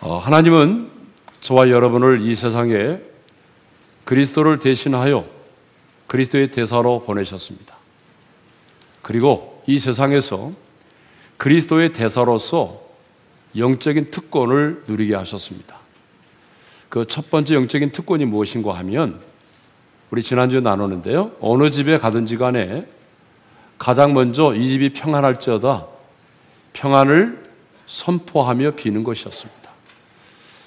하나님은 저와 여러분을 이 세상에 그리스도를 대신하여 그리스도의 대사로 보내셨습니다. 그리고 이 세상에서 그리스도의 대사로서 영적인 특권을 누리게 하셨습니다. 그 첫 번째 영적인 특권이 무엇인가 하면 우리 지난주에 나누는데요, 어느 집에 가든지 간에 가장 먼저 이 집이 평안할지어다 평안을 선포하며 비는 것이었습니다.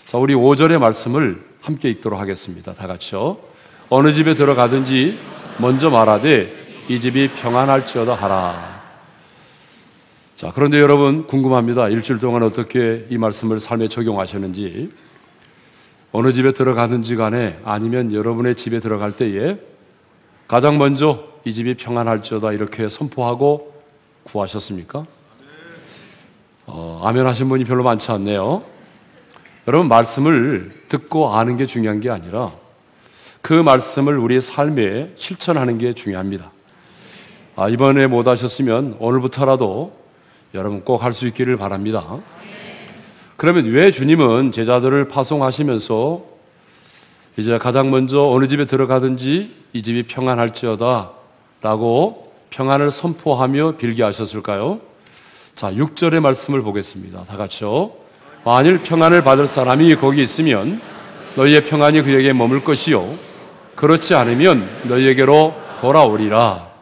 자, 우리 5절의 말씀을 함께 읽도록 하겠습니다. 다 같이요. 어느 집에 들어가든지 먼저 말하되 이 집이 평안할지어다 하라. 자, 그런데 여러분 궁금합니다. 일주일 동안 어떻게 이 말씀을 삶에 적용하셨는지. 어느 집에 들어가든지 간에 아니면 여러분의 집에 들어갈 때에 가장 먼저 이 집이 평안할지어다 이렇게 선포하고 구하셨습니까? 아멘 하신 분이 별로 많지 않네요. 여러분, 말씀을 듣고 아는 게 중요한 게 아니라 그 말씀을 우리의 삶에 실천하는 게 중요합니다. 이번에 못 하셨으면 오늘부터라도 여러분 꼭 할 수 있기를 바랍니다. 그러면 왜 주님은 제자들을 파송하시면서 이제 가장 먼저 어느 집에 들어가든지 이 집이 평안할지어다 라고 평안을 선포하며 빌게 하셨을까요? 자, 6절의 말씀을 보겠습니다. 다 같이요. 만일 평안을 받을 사람이 거기 있으면 너희의 평안이 그에게 머물 것이요 그렇지 않으면 너희에게로 돌아오리라.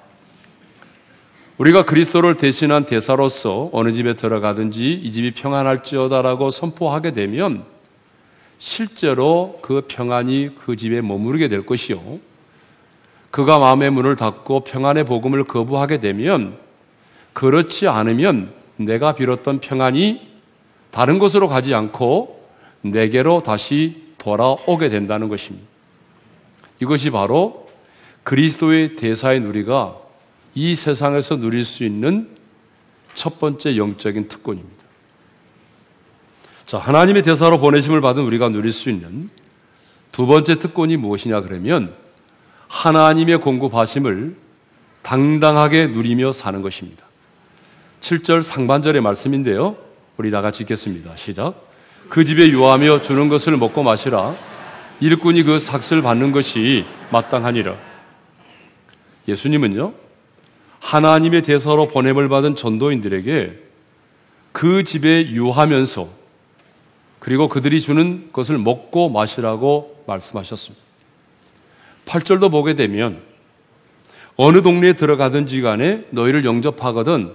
우리가 그리스도를 대신한 대사로서 어느 집에 들어가든지 이 집이 평안할지어다라고 선포하게 되면 실제로 그 평안이 그 집에 머무르게 될 것이요 그가 마음의 문을 닫고 평안의 복음을 거부하게 되면 그렇지 않으면 내가 빌었던 평안이 다른 곳으로 가지 않고 내게로 다시 돌아오게 된다는 것입니다. 이것이 바로 그리스도의 대사인 우리가 이 세상에서 누릴 수 있는 첫 번째 영적인 특권입니다. 자, 하나님의 대사로 보내심을 받은 우리가 누릴 수 있는 두 번째 특권이 무엇이냐 그러면 하나님의 공급하심을 당당하게 누리며 사는 것입니다. 7절 상반절의 말씀인데요, 우리 다 같이 읽겠습니다. 시작. 그 집에 유하며 주는 것을 먹고 마시라. 일꾼이 그 삭슬 받는 것이 마땅하니라. 예수님은요, 하나님의 대사로 보냄을 받은 전도인들에게 그 집에 유하면서 그리고 그들이 주는 것을 먹고 마시라고 말씀하셨습니다. 8절도 보게 되면 어느 동네에 들어가든지 간에 너희를 영접하거든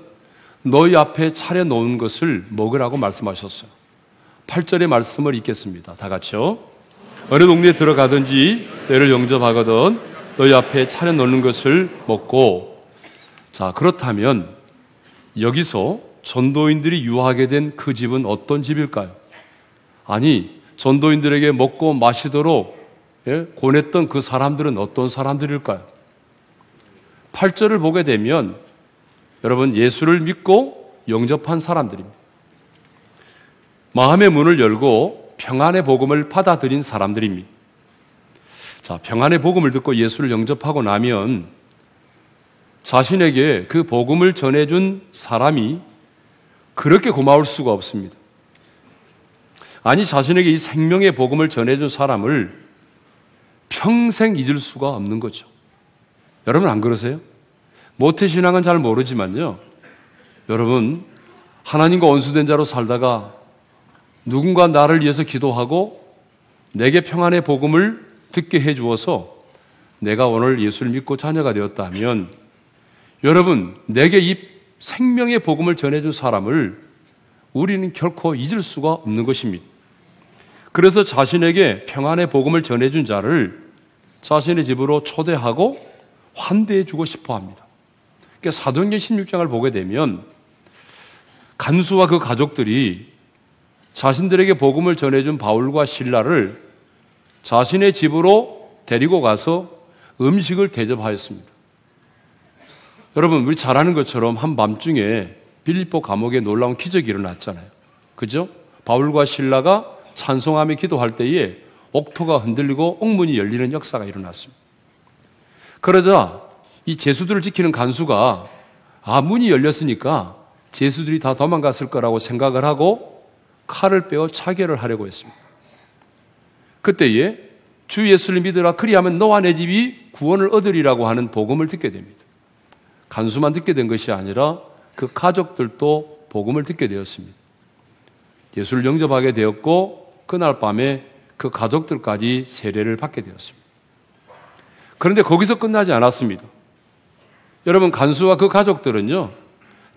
너희 앞에 차려놓은 것을 먹으라고 말씀하셨어요. 8절의 말씀을 읽겠습니다. 다 같이요. 어느 동네에 들어가든지 너희를 영접하거든 너희 앞에 차려놓는 것을 먹고. 자, 그렇다면 여기서 전도인들이 유하게 된 그 집은 어떤 집일까요? 아니, 전도인들에게 먹고 마시도록 권했던 그 사람들은 어떤 사람들일까요? 8절을 보게 되면 여러분, 예수를 믿고 영접한 사람들입니다. 마음의 문을 열고 평안의 복음을 받아들인 사람들입니다. 자, 평안의 복음을 듣고 예수를 영접하고 나면 자신에게 그 복음을 전해준 사람이 그렇게 고마울 수가 없습니다. 아니, 자신에게 이 생명의 복음을 전해준 사람을 평생 잊을 수가 없는 거죠. 여러분 안 그러세요? 모태신앙은 잘 모르지만요, 여러분 하나님과 원수된 자로 살다가 누군가 나를 위해서 기도하고 내게 평안의 복음을 듣게 해주어서 내가 오늘 예수를 믿고 자녀가 되었다면 여러분, 내게 이 생명의 복음을 전해준 사람을 우리는 결코 잊을 수가 없는 것입니다. 그래서 자신에게 평안의 복음을 전해준 자를 자신의 집으로 초대하고 환대해주고 싶어 합니다. 그러니까 사도행전 16장을 보게 되면 간수와 그 가족들이 자신들에게 복음을 전해준 바울과 실라를 자신의 집으로 데리고 가서 음식을 대접하였습니다. 여러분, 우리 잘 아는 것처럼 한밤중에 빌립보 감옥에 놀라운 기적이 일어났잖아요. 그죠? 바울과 실라가 찬송하며 기도할 때에 옥토가 흔들리고 옥문이 열리는 역사가 일어났습니다. 그러자 이 제수들을 지키는 간수가 문이 열렸으니까 제수들이 다 도망갔을 거라고 생각을 하고 칼을 빼어 차결을 하려고 했습니다. 그때에 주 예수를 믿으라 그리하면 너와 내 집이 구원을 얻으리라고 하는 복음을 듣게 됩니다. 간수만 듣게 된 것이 아니라 그 가족들도 복음을 듣게 되었습니다. 예수를 영접하게 되었고 그날 밤에 그 가족들까지 세례를 받게 되었습니다. 그런데 거기서 끝나지 않았습니다. 여러분, 간수와 그 가족들은요,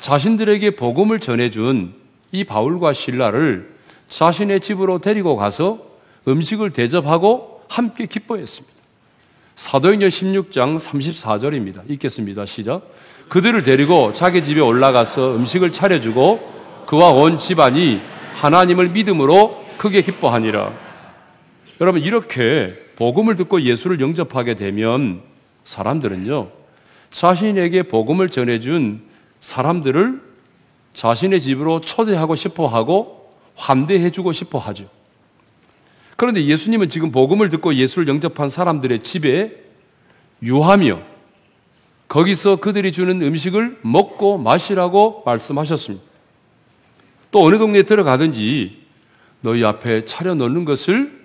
자신들에게 복음을 전해준 이 바울과 실라를 자신의 집으로 데리고 가서 음식을 대접하고 함께 기뻐했습니다. 사도행전 16장 34절입니다. 읽겠습니다. 시작. 그들을 데리고 자기 집에 올라가서 음식을 차려주고 그와 온 집안이 하나님을 믿음으로 크게 기뻐하니라. 여러분, 이렇게 복음을 듣고 예수를 영접하게 되면 사람들은요, 자신에게 복음을 전해준 사람들을 자신의 집으로 초대하고 싶어 하고 환대해 주고 싶어 하죠. 그런데 예수님은 지금 복음을 듣고 예수를 영접한 사람들의 집에 유하며 거기서 그들이 주는 음식을 먹고 마시라고 말씀하셨습니다. 또 어느 동네에 들어가든지 너희 앞에 차려놓는 것을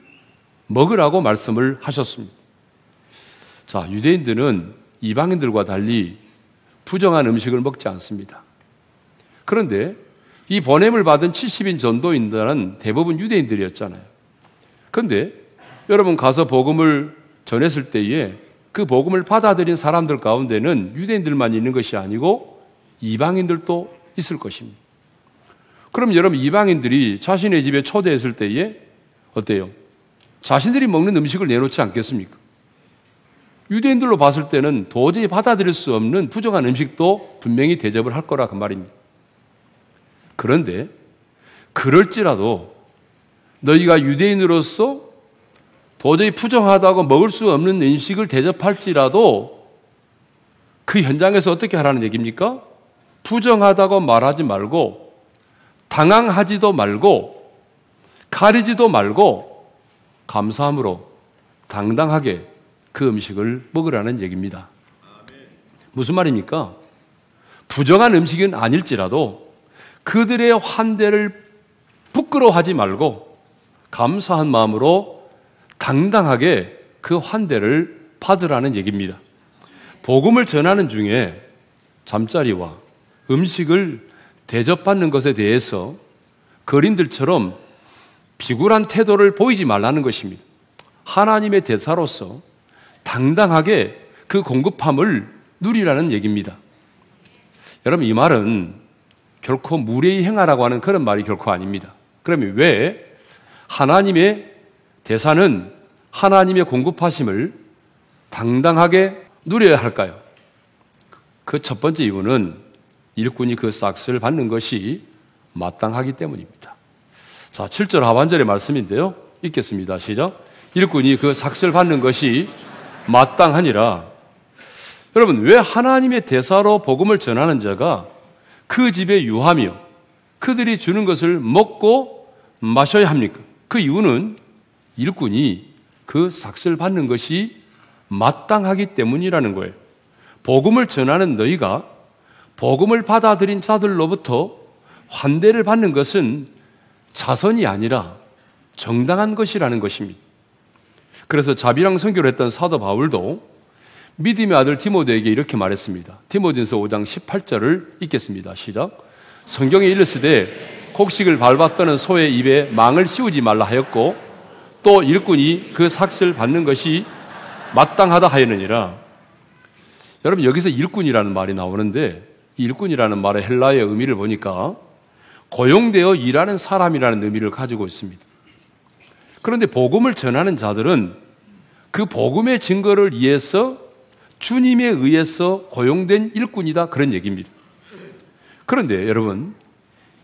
먹으라고 말씀을 하셨습니다. 자, 유대인들은 이방인들과 달리 부정한 음식을 먹지 않습니다. 그런데 이 보냄을 받은 70인 전도인들은 대부분 유대인들이었잖아요. 그런데 여러분 가서 복음을 전했을 때에 그 복음을 받아들인 사람들 가운데는 유대인들만 있는 것이 아니고 이방인들도 있을 것입니다. 그럼 여러분, 이방인들이 자신의 집에 초대했을 때에 어때요? 자신들이 먹는 음식을 내놓지 않겠습니까? 유대인들로 봤을 때는 도저히 받아들일 수 없는 부정한 음식도 분명히 대접을 할 거라 그 말입니다. 그런데 그럴지라도 너희가 유대인으로서 도저히 부정하다고 먹을 수 없는 음식을 대접할지라도 그 현장에서 어떻게 하라는 얘기입니까? 부정하다고 말하지 말고 당황하지도 말고 가리지도 말고 감사함으로 당당하게 그 음식을 먹으라는 얘기입니다. 무슨 말입니까? 부정한 음식은 아닐지라도 그들의 환대를 부끄러워하지 말고 감사한 마음으로 당당하게 그 환대를 받으라는 얘기입니다. 복음을 전하는 중에 잠자리와 음식을 대접받는 것에 대해서 거린들처럼 비굴한 태도를 보이지 말라는 것입니다. 하나님의 대사로서 당당하게 그 공급함을 누리라는 얘기입니다. 여러분, 이 말은 결코 무례히 행하라고 하는 그런 말이 결코 아닙니다. 그러면 왜 하나님의 대사는 하나님의 공급하심을 당당하게 누려야 할까요? 그 첫 번째 이유는 일꾼이 그 삭스를 받는 것이 마땅하기 때문입니다. 자, 7절 하반절의 말씀인데요. 읽겠습니다. 시작. 일꾼이 그 삭스를 받는 것이 마땅하니라. 여러분, 왜 하나님의 대사로 복음을 전하는 자가 그 집에 유하며 그들이 주는 것을 먹고 마셔야 합니까? 그 이유는 일꾼이 그 삭스를 받는 것이 마땅하기 때문이라는 거예요. 복음을 전하는 너희가 복음을 받아들인 자들로부터 환대를 받는 것은 자선이 아니라 정당한 것이라는 것입니다. 그래서 자비랑 선교를 했던 사도 바울도 믿음의 아들 디모데에게 이렇게 말했습니다. 디모데전서 5장 18절을 읽겠습니다. 시작. 성경에 일렀으되 곡식을 밟아 떠는 소의 입에 망을 씌우지 말라 하였고 또 일꾼이 그 삭스를 받는 것이 마땅하다 하였느니라. 여러분, 여기서 일꾼이라는 말이 나오는데 이 일꾼이라는 말의 헬라어의 의미를 보니까 고용되어 일하는 사람이라는 의미를 가지고 있습니다. 그런데 복음을 전하는 자들은 그 복음의 증거를 위해서 주님에 의해서 고용된 일꾼이다, 그런 얘기입니다. 그런데 여러분,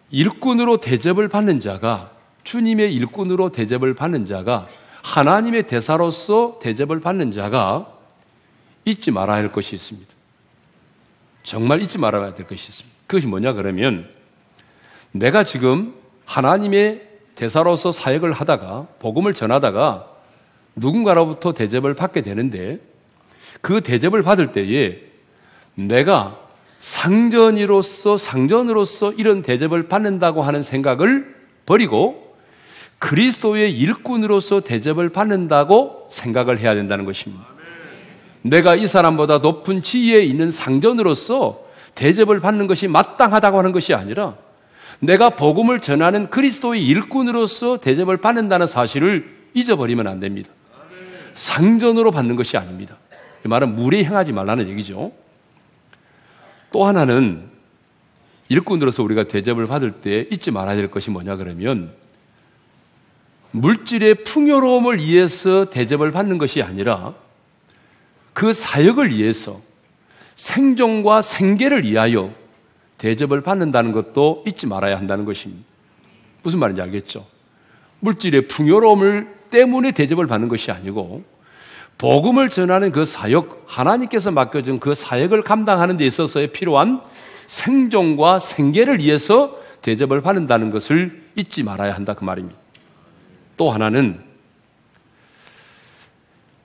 일꾼으로 대접을 받는 자가, 주님의 일꾼으로 대접을 받는 자가, 하나님의 대사로서 대접을 받는 자가 잊지 말아야 할 것이 있습니다. 정말 잊지 말아야 될 것이 있습니다. 그것이 뭐냐 그러면, 내가 지금 하나님의 대사로서 사역을 하다가 복음을 전하다가 누군가로부터 대접을 받게 되는데 그 대접을 받을 때에 내가 상전으로서 이런 대접을 받는다고 하는 생각을 버리고 그리스도의 일꾼으로서 대접을 받는다고 생각을 해야 된다는 것입니다. 내가 이 사람보다 높은 지위에 있는 상전으로서 대접을 받는 것이 마땅하다고 하는 것이 아니라 내가 복음을 전하는 그리스도의 일꾼으로서 대접을 받는다는 사실을 잊어버리면 안 됩니다. 상전으로 받는 것이 아닙니다. 이 말은 무례 행하지 말라는 얘기죠. 또 하나는 일꾼으로서 우리가 대접을 받을 때 잊지 말아야 될 것이 뭐냐 그러면 물질의 풍요로움을 위해서 대접을 받는 것이 아니라 그 사역을 위해서 생존과 생계를 위하여 대접을 받는다는 것도 잊지 말아야 한다는 것입니다. 무슨 말인지 알겠죠? 물질의 풍요로움을 때문에 대접을 받는 것이 아니고 복음을 전하는 그 사역, 하나님께서 맡겨준 그 사역을 감당하는 데 있어서의 필요한 생존과 생계를 위해서 대접을 받는다는 것을 잊지 말아야 한다 그 말입니다. 또 하나는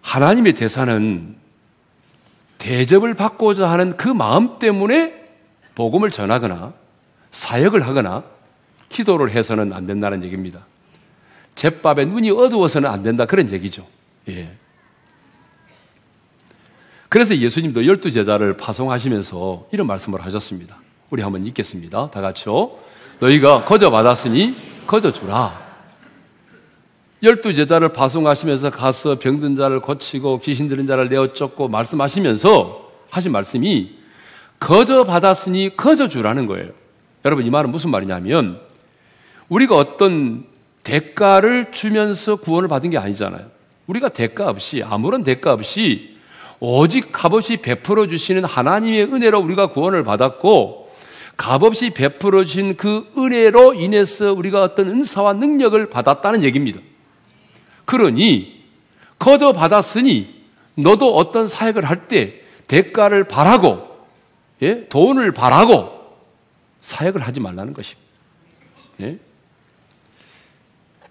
하나님의 대사는 대접을 받고자 하는 그 마음 때문에 복음을 전하거나 사역을 하거나 기도를 해서는 안 된다는 얘기입니다. 잿밥에 눈이 어두워서는 안 된다 그런 얘기죠. 예. 그래서 예수님도 12제자를 파송하시면서 이런 말씀을 하셨습니다. 우리 한번 읽겠습니다. 다 같이요. 너희가 거저 받았으니 거저 주라. 12제자를 파송하시면서 가서 병든 자를 고치고 귀신 들린 자를 내어 쫓고 말씀하시면서 하신 말씀이 거저 받았으니 거저 주라는 거예요. 여러분 이 말은 무슨 말이냐면 우리가 어떤 대가를 주면서 구원을 받은 게 아니잖아요. 우리가 대가 없이 아무런 대가 없이 오직 값없이 베풀어 주시는 하나님의 은혜로 우리가 구원을 받았고 값없이 베풀어 주신 그 은혜로 인해서 우리가 어떤 은사와 능력을 받았다는 얘기입니다. 그러니 거저 받았으니 너도 어떤 사역을 할 때 대가를 바라고 예? 돈을 바라고 사역을 하지 말라는 것입니다. 예?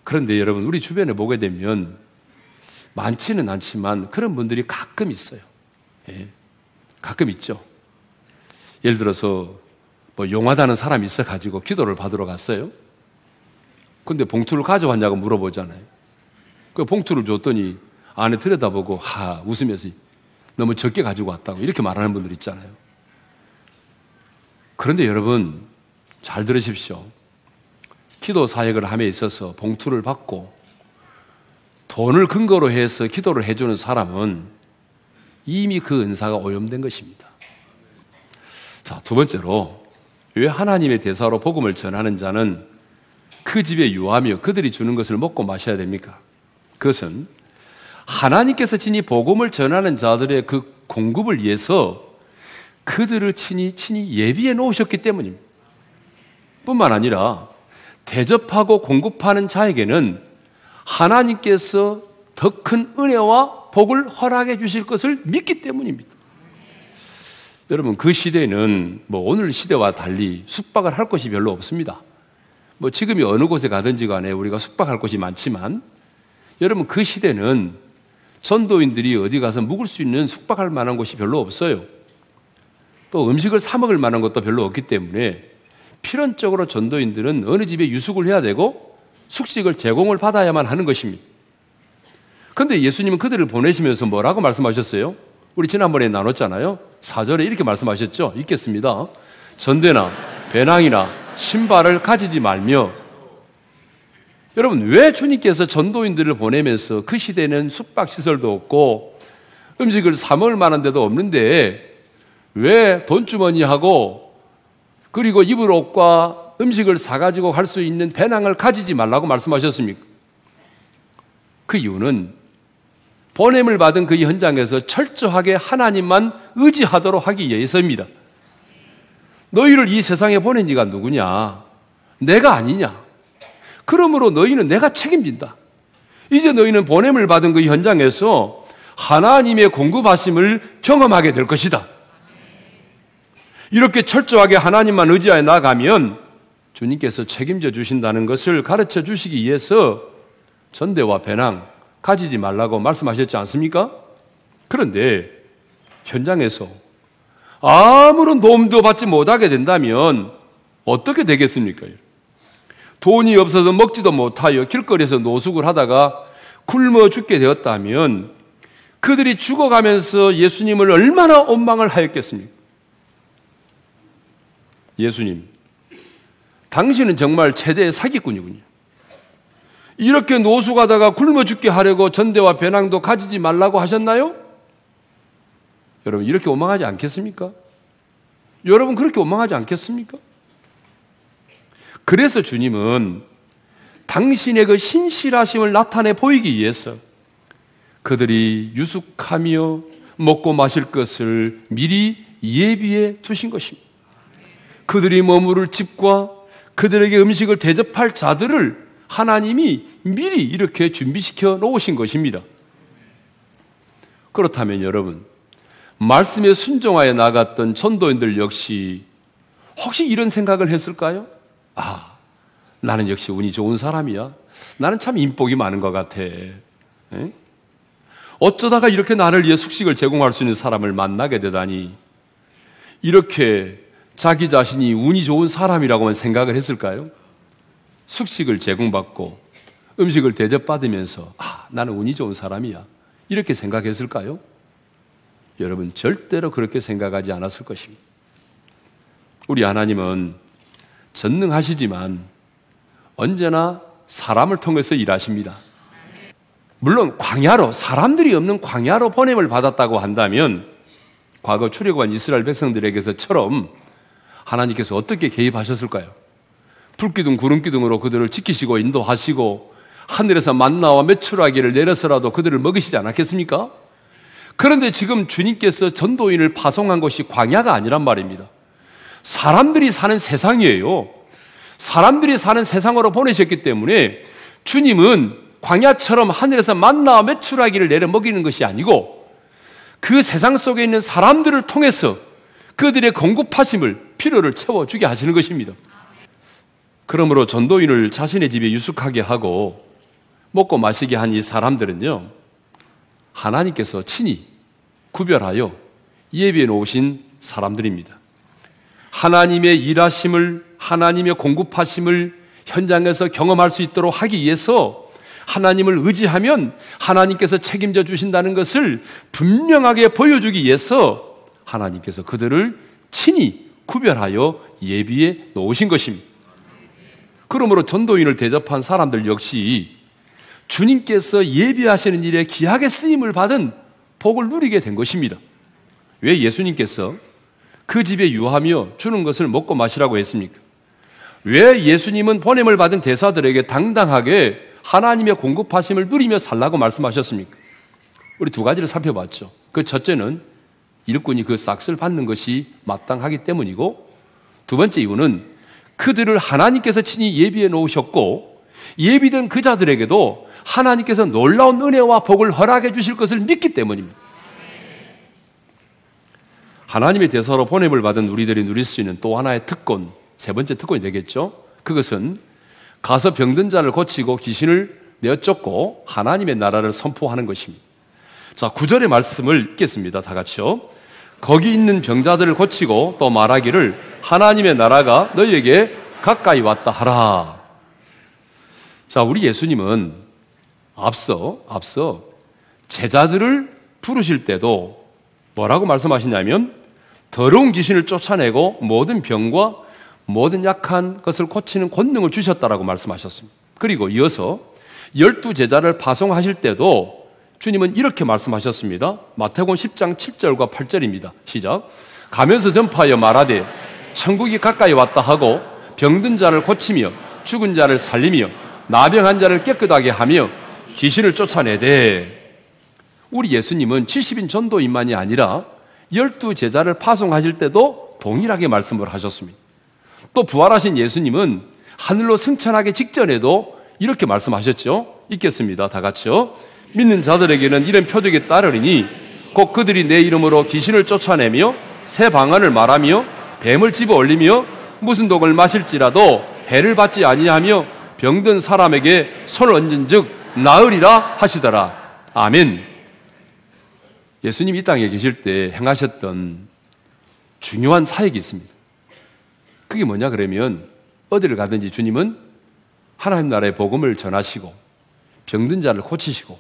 그런데 여러분 우리 주변에 보게 되면 많지는 않지만 그런 분들이 가끔 있어요. 예? 가끔 있죠. 예를 들어서 뭐 용하다는 사람이 있어가지고 기도를 받으러 갔어요. 근데 봉투를 가져왔냐고 물어보잖아요. 그 봉투를 줬더니 안에 들여다보고 웃으면서 너무 적게 가지고 왔다고 이렇게 말하는 분들 있잖아요. 그런데 여러분 잘 들으십시오. 기도 사역을 함에 있어서 봉투를 받고 돈을 근거로 해서 기도를 해주는 사람은 이미 그 은사가 오염된 것입니다. 자, 두 번째로 왜 하나님의 대사로 복음을 전하는 자는 그 집에 유하며 그들이 주는 것을 먹고 마셔야 됩니까? 그것은 하나님께서 친히 복음을 전하는 자들의 그 공급을 위해서 그들을 친히 예비해 놓으셨기 때문입니다. 뿐만 아니라 대접하고 공급하는 자에게는 하나님께서 더 큰 은혜와 복을 허락해 주실 것을 믿기 때문입니다. 여러분 그 시대는 뭐 오늘 시대와 달리 숙박을 할 곳이 별로 없습니다. 뭐 지금이 어느 곳에 가든지 간에 우리가 숙박할 곳이 많지만 여러분 그 시대는 전도인들이 어디 가서 묵을 수 있는 숙박할 만한 곳이 별로 없어요. 또 음식을 사 먹을 만한 것도 별로 없기 때문에 필연적으로 전도인들은 어느 집에 유숙을 해야 되고 숙식을 제공을 받아야만 하는 것입니다. 그런데 예수님은 그들을 보내시면서 뭐라고 말씀하셨어요? 우리 지난번에 나눴잖아요. 4절에 이렇게 말씀하셨죠. 읽겠습니다. 전대나 배낭이나 신발을 가지지 말며. 여러분 왜 주님께서 전도인들을 보내면서 그 시대는 숙박시설도 없고 음식을 사 먹을 만한 데도 없는데 왜 돈주머니하고 그리고 입을 옷과 음식을 사가지고 갈 수 있는 배낭을 가지지 말라고 말씀하셨습니까? 그 이유는 보냄을 받은 그 현장에서 철저하게 하나님만 의지하도록 하기 위해서입니다. 너희를 이 세상에 보낸 이가 누구냐? 내가 아니냐? 그러므로 너희는 내가 책임진다. 이제 너희는 보냄을 받은 그 현장에서 하나님의 공급하심을 경험하게 될 것이다. 이렇게 철저하게 하나님만 의지하여 나가면 주님께서 책임져 주신다는 것을 가르쳐 주시기 위해서 전대와 배낭 가지지 말라고 말씀하셨지 않습니까? 그런데 현장에서 아무런 도움도 받지 못하게 된다면 어떻게 되겠습니까? 돈이 없어서 먹지도 못하여 길거리에서 노숙을 하다가 굶어 죽게 되었다면 그들이 죽어가면서 예수님을 얼마나 원망을 하였겠습니까? 예수님, 당신은 정말 최대의 사기꾼이군요. 이렇게 노숙하다가 굶어 죽게 하려고 전대와 배낭도 가지지 말라고 하셨나요? 여러분, 이렇게 원망하지 않겠습니까? 여러분, 그렇게 원망하지 않겠습니까? 그래서 주님은 당신의 그 신실하심을 나타내 보이기 위해서 그들이 유숙하며 먹고 마실 것을 미리 예비해 두신 것입니다. 그들이 머무를 집과 그들에게 음식을 대접할 자들을 하나님이 미리 이렇게 준비시켜 놓으신 것입니다. 그렇다면 여러분, 말씀에 순종하여 나갔던 전도인들 역시 혹시 이런 생각을 했을까요? 아, 나는 역시 운이 좋은 사람이야. 나는 참 인복이 많은 것 같아. 에? 어쩌다가 이렇게 나를 위해 숙식을 제공할 수 있는 사람을 만나게 되다니, 이렇게 자기 자신이 운이 좋은 사람이라고만 생각을 했을까요? 숙식을 제공받고 음식을 대접받으면서 나는 운이 좋은 사람이야, 이렇게 생각했을까요? 여러분, 절대로 그렇게 생각하지 않았을 것입니다. 우리 하나님은 전능하시지만 언제나 사람을 통해서 일하십니다. 물론 광야로, 사람들이 없는 광야로 보냄을 받았다고 한다면 과거 출애굽한 이스라엘 백성들에게서처럼 하나님께서 어떻게 개입하셨을까요? 불기둥 구름기둥으로 그들을 지키시고 인도하시고 하늘에서 만나와 메추라기를 내려서라도 그들을 먹이시지 않았겠습니까? 그런데 지금 주님께서 전도인을 파송한 것이 광야가 아니란 말입니다. 사람들이 사는 세상이에요. 사람들이 사는 세상으로 보내셨기 때문에 주님은 광야처럼 하늘에서 만나와 메추라기를 내려 먹이는 것이 아니고 그 세상 속에 있는 사람들을 통해서 그들의 공급하심을, 필요를 채워주게 하시는 것입니다. 그러므로 전도인을 자신의 집에 유숙하게 하고 먹고 마시게 한 이 사람들은요, 하나님께서 친히 구별하여 예비해 놓으신 사람들입니다. 하나님의 일하심을, 하나님의 공급하심을 현장에서 경험할 수 있도록 하기 위해서 하나님을 의지하면 하나님께서 책임져 주신다는 것을 분명하게 보여주기 위해서 하나님께서 그들을 친히 구별하여 예비해 놓으신 것입니다. 그러므로 전도인을 대접한 사람들 역시 주님께서 예비하시는 일에 귀하게 쓰임을 받은 복을 누리게 된 것입니다. 왜 예수님께서 그 집에 유하며 주는 것을 먹고 마시라고 했습니까? 왜 예수님은 보냄을 받은 대사들에게 당당하게 하나님의 공급하심을 누리며 살라고 말씀하셨습니까? 우리 두 가지를 살펴봤죠. 그 첫째는 일꾼이 그 싹스를 받는 것이 마땅하기 때문이고, 두 번째 이유는 그들을 하나님께서 친히 예비해 놓으셨고 예비된 그 자들에게도 하나님께서 놀라운 은혜와 복을 허락해 주실 것을 믿기 때문입니다. 하나님의 대사로 보냄을 받은 우리들이 누릴 수 있는 또 하나의 특권, 세 번째 특권이 되겠죠. 그것은 가서 병든 자를 고치고 귀신을 내어쫓고 하나님의 나라를 선포하는 것입니다. 자, 9절의 말씀을 읽겠습니다. 다 같이요. 거기 있는 병자들을 고치고 또 말하기를 하나님의 나라가 너희에게 가까이 왔다 하라. 자, 우리 예수님은 앞서 제자들을 부르실 때도 뭐라고 말씀하시냐면 더러운 귀신을 쫓아내고 모든 병과 모든 약한 것을 고치는 권능을 주셨다라고 말씀하셨습니다. 그리고 이어서 12제자를 파송하실 때도 주님은 이렇게 말씀하셨습니다. 마태복음 10장 7절과 8절입니다. 시작. 가면서 전파하여 말하되 천국이 가까이 왔다 하고 병든 자를 고치며 죽은 자를 살리며 나병한 자를 깨끗하게 하며 귀신을 쫓아내되. 우리 예수님은 70인 전도인만이 아니라 12제자를 파송하실 때도 동일하게 말씀을 하셨습니다. 또 부활하신 예수님은 하늘로 승천하기 직전에도 이렇게 말씀하셨죠. 읽겠습니다. 다 같이요. 믿는 자들에게는 이런 표적이 따르리니 곧 그들이 내 이름으로 귀신을 쫓아내며 새 방언을 말하며 뱀을 집어 올리며 무슨 독을 마실지라도 해를 받지 아니하며 병든 사람에게 손을 얹은 즉 나으리라 하시더라. 아멘. 예수님이 이 땅에 계실 때 행하셨던 중요한 사역이 있습니다. 그게 뭐냐 그러면 어디를 가든지 주님은 하나님 나라의 복음을 전하시고 병든 자를 고치시고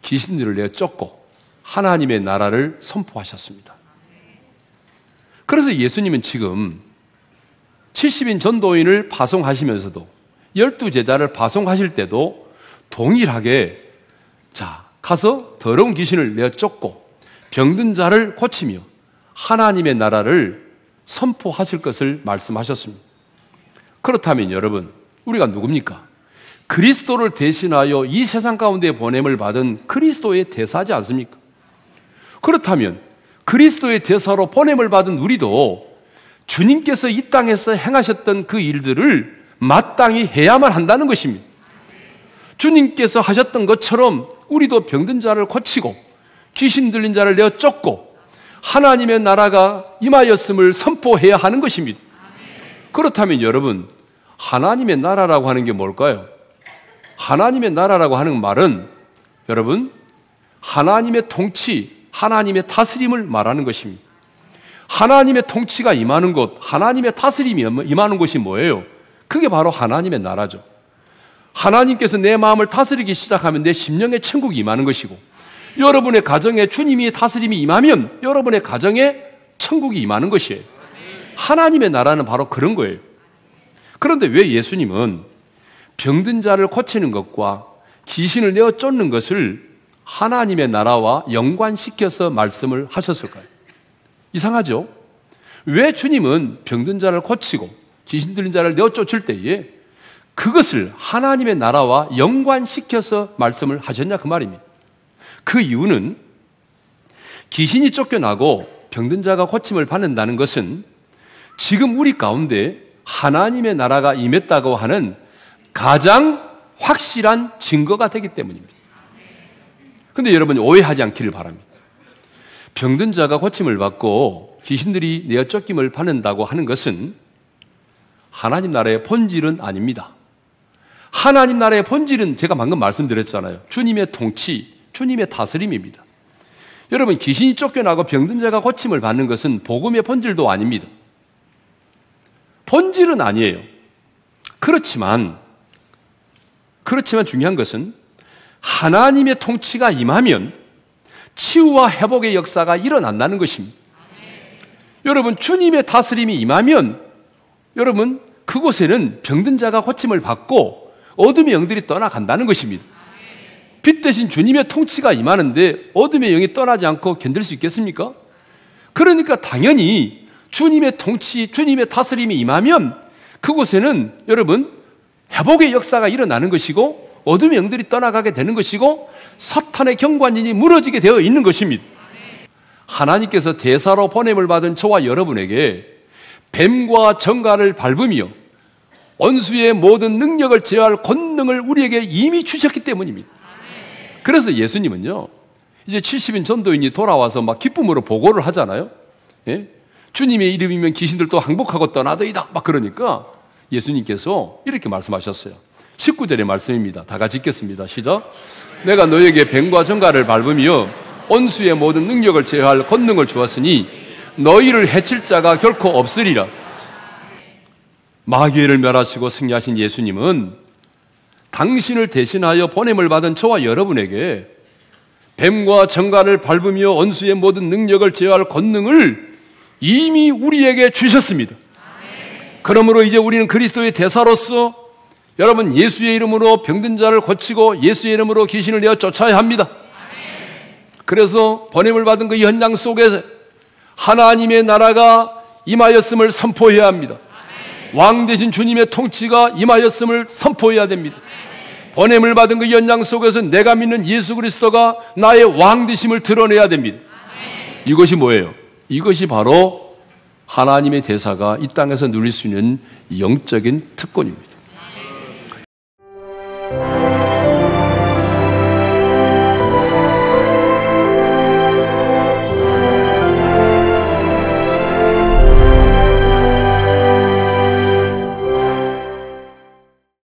귀신들을 내어 쫓고 하나님의 나라를 선포하셨습니다. 그래서 예수님은 지금 70인 전도인을 파송하시면서도 12제자를 파송하실 때도 동일하게 가서 더러운 귀신을 내어 쫓고 병든 자를 고치며 하나님의 나라를 선포하실 것을 말씀하셨습니다. 그렇다면 여러분, 우리가 누굽니까? 그리스도를 대신하여 이 세상 가운데 보냄을 받은 그리스도의 대사지 않습니까? 그렇다면 그리스도의 대사로 보냄을 받은 우리도 주님께서 이 땅에서 행하셨던 그 일들을 마땅히 해야만 한다는 것입니다. 주님께서 하셨던 것처럼 우리도 병든 자를 고치고 귀신 들린 자를 내어 쫓고 하나님의 나라가 임하였음을 선포해야 하는 것입니다. 그렇다면 여러분, 하나님의 나라라고 하는 게 뭘까요? 하나님의 나라라고 하는 말은 여러분, 하나님의 통치, 하나님의 다스림을 말하는 것입니다. 하나님의 통치가 임하는 곳, 하나님의 다스림이 임하는 곳이 뭐예요? 그게 바로 하나님의 나라죠. 하나님께서 내 마음을 다스리기 시작하면 내 심령의 천국이 임하는 것이고, 여러분의 가정에 주님이 다스림이 임하면 여러분의 가정에 천국이 임하는 것이에요. 하나님의 나라는 바로 그런 거예요. 그런데 왜 예수님은 병든 자를 고치는 것과 귀신을 내어 쫓는 것을 하나님의 나라와 연관시켜서 말씀을 하셨을까요? 이상하죠? 왜 주님은 병든 자를 고치고 귀신 들린 자를 내어 쫓을 때에 그것을 하나님의 나라와 연관시켜서 말씀을 하셨냐 그 말입니다. 그 이유는 귀신이 쫓겨나고 병든 자가 고침을 받는다는 것은 지금 우리 가운데 하나님의 나라가 임했다고 하는 가장 확실한 증거가 되기 때문입니다. 그런데 여러분 오해하지 않기를 바랍니다. 병든 자가 고침을 받고 귀신들이 내어 쫓김을 받는다고 하는 것은 하나님 나라의 본질은 아닙니다. 하나님 나라의 본질은 제가 방금 말씀드렸잖아요. 주님의 통치, 주님의 다스림입니다. 여러분 귀신이 쫓겨나고 병든 자가 고침을 받는 것은 복음의 본질도 아닙니다. 본질은 아니에요. 그렇지만 중요한 것은 하나님의 통치가 임하면 치유와 회복의 역사가 일어난다는 것입니다. 여러분 주님의 다스림이 임하면 여러분 그곳에는 병든 자가 고침을 받고 어둠의 영들이 떠나간다는 것입니다. 빛 대신 주님의 통치가 임하는데 어둠의 영이 떠나지 않고 견딜 수 있겠습니까? 그러니까 당연히 주님의 통치, 주님의 다스림이 임하면 그곳에는 여러분 회복의 역사가 일어나는 것이고 어둠의 영들이 떠나가게 되는 것이고 사탄의 경관인이 무너지게 되어 있는 것입니다. 하나님께서 대사로 보냄을 받은 저와 여러분에게 뱀과 정갈을 밟으며 원수의 모든 능력을 제어할 권능을 우리에게 이미 주셨기 때문입니다. 그래서 예수님은요, 이제 70인 전도인이 돌아와서 막 기쁨으로 보고를 하잖아요. 예? 주님의 이름이면 귀신들도 항복하고 떠나더이다. 막 그러니까 예수님께서 이렇게 말씀하셨어요. 19절의 말씀입니다. 다 같이 읽겠습니다. 시작. 내가 너에게 뱀과 정갈을 밟으며 원수의 모든 능력을 제어할 권능을 주었으니 너희를 해칠 자가 결코 없으리라. 마귀를 멸하시고 승리하신 예수님은 당신을 대신하여 보냄을 받은 저와 여러분에게 뱀과 정갈을 밟으며 원수의 모든 능력을 제어할 권능을 이미 우리에게 주셨습니다. 그러므로 이제 우리는 그리스도의 대사로서 여러분 예수의 이름으로 병든 자를 고치고 예수의 이름으로 귀신을 내어 쫓아야 합니다. 그래서 보냄을 받은 그 현장 속에 하나님의 나라가 임하였음을 선포해야 합니다. 왕 되신 주님의 통치가 임하였음을 선포해야 됩니다. 보냄을 받은 그 현장 속에서 내가 믿는 예수 그리스도가 나의 왕 되심을 드러내야 됩니다. 이것이 뭐예요? 이것이 바로 하나님의 대사가 이 땅에서 누릴 수 있는 영적인 특권입니다.